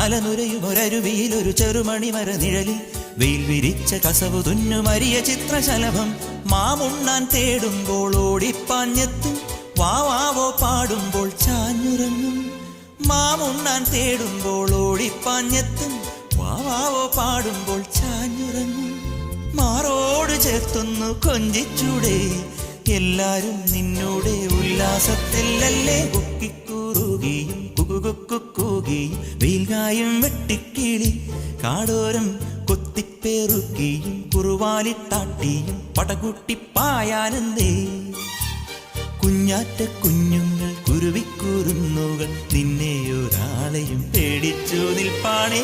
അലനുരയും ഒരരുവിയിലൊരു ചെറുമണിമര നിഴലിൽ വെയിൽ വിരിച്ച കസവു തുന്നുമരിയ ചിത്രശലഭം മാമുണ്ണാൻ തേടുമ്പോൾ ഓടിപ്പാഞ്ഞെത്തും വാവാവോ പാടുമ്പോൾ ചാഞ്ഞുറങ്ങും മാമുണ്ണാൻ തേടുമ്പോൾ ഓടിപ്പാഞ്ഞെത്തും വാവാവോ പാടുമ്പോൾ ചാഞ്ഞുറങ്ങും മാറോട് ചേർത്തൊന്നു കൊഞ്ചിച്ചൂടെ എല്ലാരും നിന്നോടെ ഉല്ലാസത്തിലല്ലേ കുക്കിക്കൂറുകയും കുകുകുക്കുകൂകയും വെയിൽകായും വെട്ടിക്കിളി കാടോരം കൊത്തിപ്പേറുകയും കുറുവാലിത്താട്ടിയും പടകുട്ടിപ്പായാനന്ദേ കുഞ്ഞാറ്റ കുഞ്ഞുങ്ങൾ കുരുവിക്കൂറുന്നുകൾ നിന്നെ ഒരാളെയും പേടിച്ചു നിൽപ്പാണേ